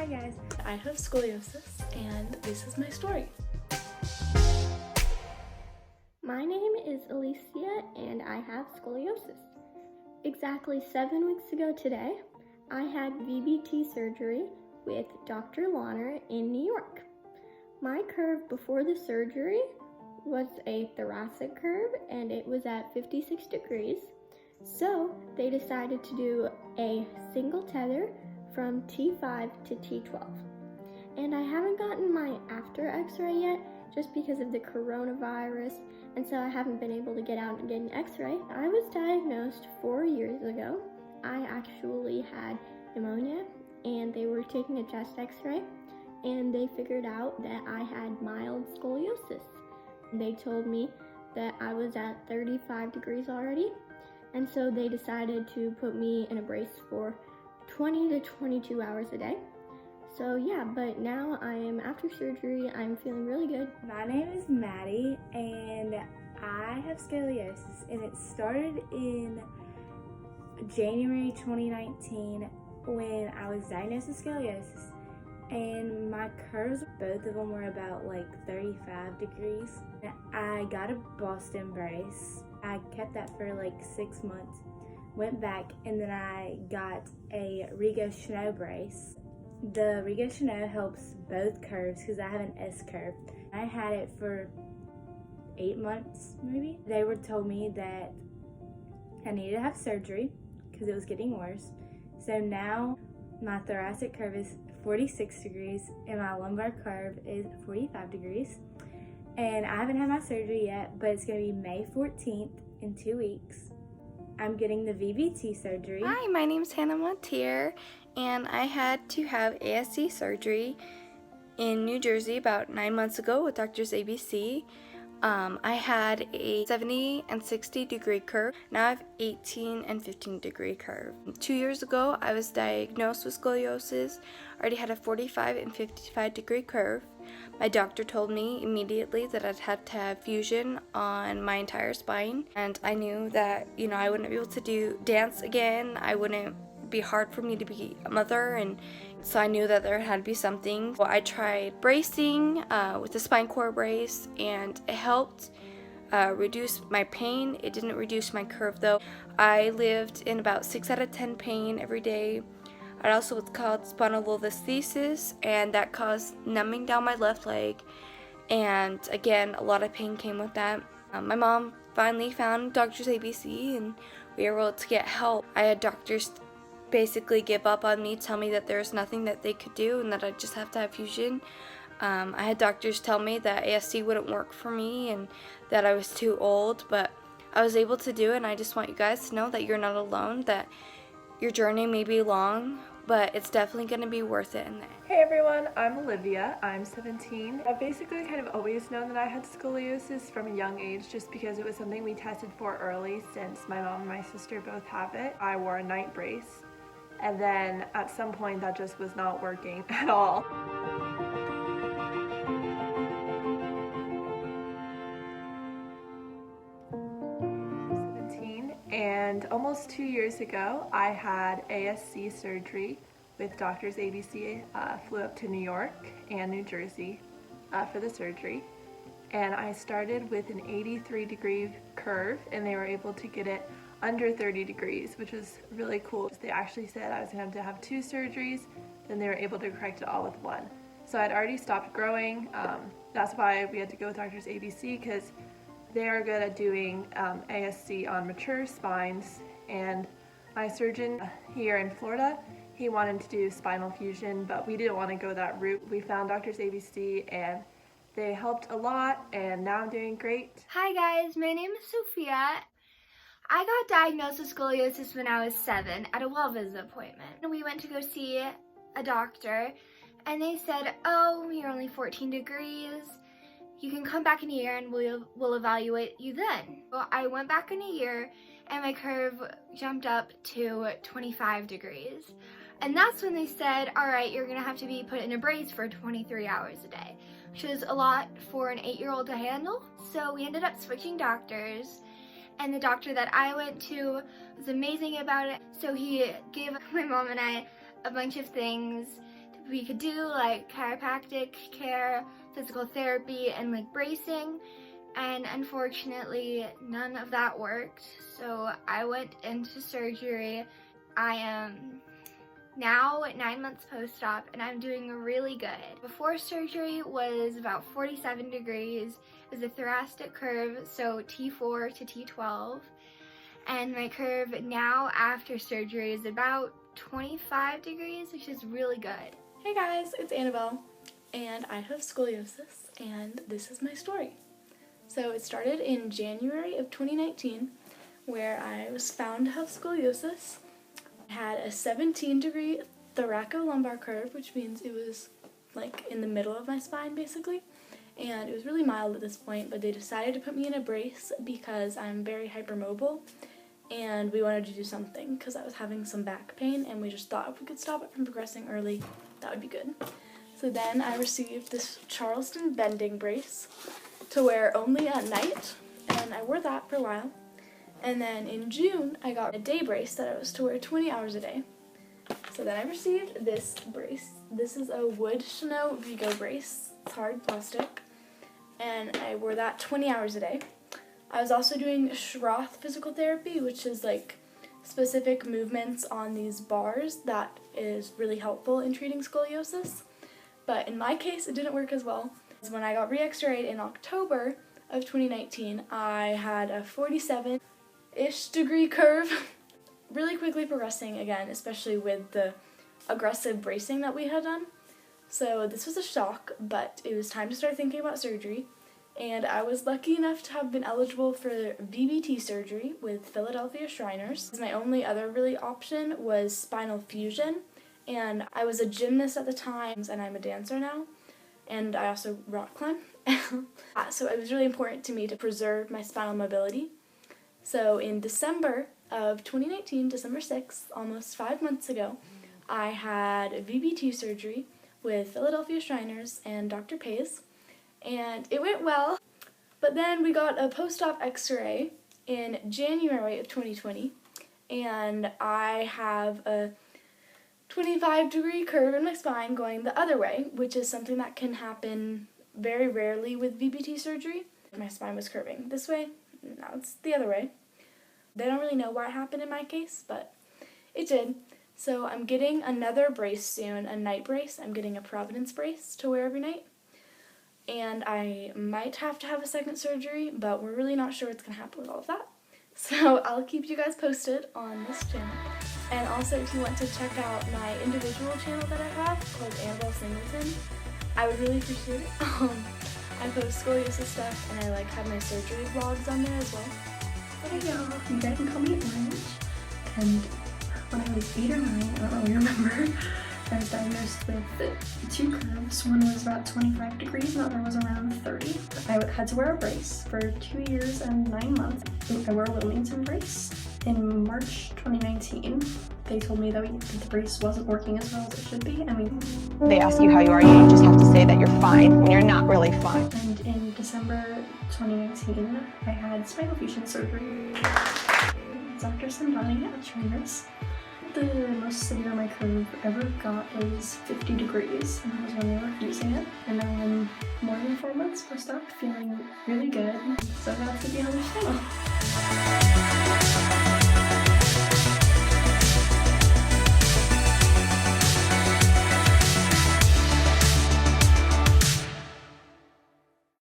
Hi guys, I have scoliosis and this is my story. My name is Alicia and I have scoliosis. Exactly 7 weeks ago today, I had VBT surgery with Dr. Lawner in New York. My curve before the surgery was a thoracic curve and it was at 56 degrees. So they decided to do a single tether from T5 to T12. And I haven't gotten my after x-ray yet just because of the coronavirus, and so I haven't been able to get out and get an x-ray. I was diagnosed 4 years ago. I actually had pneumonia and they were taking a chest x-ray and they figured out that I had mild scoliosis. They told me that I was at 35 degrees already, and so they decided to put me in a brace for 20 to 22 hours a day. So yeah, but now I am after surgery. I'm feeling really good. My name is Maddie and I have scoliosis, and it started in January 2019 when I was diagnosed with scoliosis, and my curves, both of them were about like 35 degrees. I got a Boston brace. I kept that for like 6 months, went back, and then I got a Rigo Chanel brace. The Rigo Chanel helps both curves because I have an S curve. I had it for 8 months maybe. They told me that I needed to have surgery because it was getting worse. So now my thoracic curve is 46 degrees and my lumbar curve is 45 degrees. And I haven't had my surgery yet, but it's going to be May 14th in 2 weeks. I'm getting the VBT surgery. Hi, my name's Hannah Montier, and I had to have ASC surgery in New Jersey about 9 months ago with Doctors ABC. I had a 70 and 60 degree curve. Now I have 18 and 15 degree curve. 2 years ago, I was diagnosed with scoliosis. I already had a 45 and 55 degree curve. My doctor told me immediately that I'd have to have fusion on my entire spine, and I knew that, I wouldn't be able to dance again. I wouldn't be hard for me to be a mother, and so I knew that there had to be something. So I tried bracing with the spine core brace, and it helped reduce my pain. It didn't reduce my curve though. I lived in about 6 out of 10 pain every day. I also was called spondylolisthesis, and that caused numbing down my left leg, and again a lot of pain came with that. My mom finally found Doctors ABC and we were able to get help. I had doctors basically give up on me, tell me that there's nothing that they could do and that I just have to have fusion. I had doctors tell me that ASC wouldn't work for me and that I was too old, but I was able to do it, and I just want you guys to know that you're not alone, that your journey may be long, but it's definitely going to be worth it in there. Hey everyone, I'm Olivia. I'm 17. I've basically kind of always known that I had scoliosis from a young age just because it was something we tested for early since my mom and my sister both have it. I wore a night brace, and then at some point that just was not working at all. And almost 2 years ago, I had ASC surgery with Doctors ABC. Flew up to New York and New Jersey for the surgery. And I started with an 83 degree curve, and they were able to get it under 30 degrees, which was really cool. They actually said I was going to have 2 surgeries, then they were able to correct it all with 1. So I'd already stopped growing. That's why we had to go with Doctors ABC, because they are good at doing ASC on mature spines, and my surgeon here in Florida, he wanted to do spinal fusion, but we didn't want to go that route. We found Doctors ABC and they helped a lot, and now I'm doing great. Hi guys, my name is Sophia. I got diagnosed with scoliosis when I was 7 at a well visit appointment. We went to go see a doctor, and they said, oh, you're only 14 degrees. You can come back in a year and we'll evaluate you then. Well, I went back in a year and my curve jumped up to 25 degrees. And that's when they said, all right, you're gonna have to be put in a brace for 23 hours a day, which is a lot for an 8-year-old to handle. So we ended up switching doctors, and the doctor that I went to was amazing about it. So he gave my mom and I a bunch of things to we could do, like chiropractic care, physical therapy, and like bracing. And unfortunately, none of that worked. So I went into surgery. I am now 9 months post-op and I'm doing really good. Before surgery was about 47 degrees. It was a thoracic curve, so T4 to T12. And my curve now after surgery is about 25 degrees, which is really good. Hey guys, it's Annabelle, and I have scoliosis, and this is my story. So it started in January of 2019, where I was found to have scoliosis. I had a 17-degree thoracolumbar curve, which means it was like in the middle of my spine basically, and it was really mild at this point, but they decided to put me in a brace because I'm very hypermobile, and we wanted to do something because I was having some back pain, and we just thought if we could stop it from progressing early, that would be good. So then I received this Charleston bending brace to wear only at night, and I wore that for a while. And then in June, I got a day brace that I was to wear 20 hours a day. So then I received this brace. This is a wood Chanel Vigo brace. It's hard plastic, and I wore that 20 hours a day. I was also doing Schroth physical therapy, which is like specific movements on these bars that is really helpful in treating scoliosis. But in my case, it didn't work as well. When I got re-x-rayed in October of 2019, I had a 47-ish degree curve, really quickly progressing again, especially with the aggressive bracing that we had done. So this was a shock, but it was time to start thinking about surgery, and I was lucky enough to have been eligible for VBT surgery with Philadelphia Shriners. My only other really option was spinal fusion, and I was a gymnast at the time, and I'm a dancer now. And I also rock climb. So it was really important to me to preserve my spinal mobility. So in December of 2019, December 6th, almost 5 months ago, I had a VBT surgery with Philadelphia Shriners and Dr. Pays, and it went well. But then we got a post-op x-ray in January of 2020, and I have a 25-degree curve in my spine going the other way, which is something that can happen very rarely with VBT surgery. My spine was curving this way, now it's the other way. They don't really know why it happened in my case, but it did. So I'm getting another brace soon, a night brace. I'm getting a Providence brace to wear every night. And I might have to have a second surgery, but we're really not sure what's going to happen with all of that. So I'll keep you guys posted on this channel. And also, if you want to check out my individual channel that I have called Annabelle Singleton, I would really appreciate it. I post scoliosis stuff, and I have my surgery vlogs on there as well. Hey y'all, you guys can call me Orange. And when I was 8 or 9, I don't really remember, I was diagnosed with 2 curves. One was about 25 degrees, and the other was around 30. I had to wear a brace for 2 years and 9 months. I wore a Wilmington brace. In March 2019, they told me that the brace wasn't working as well as it should be, and they ask you how you are, you just have to say that you're fine when you're not really fine. And in December 2019, I had spinal fusion surgery. Dr. Sandani at Shriners. The most severe my curve ever got was 50 degrees, and that was when they were using it. And now I'm more than 4 months post-op, feeling really good. So that's the deal on the channel.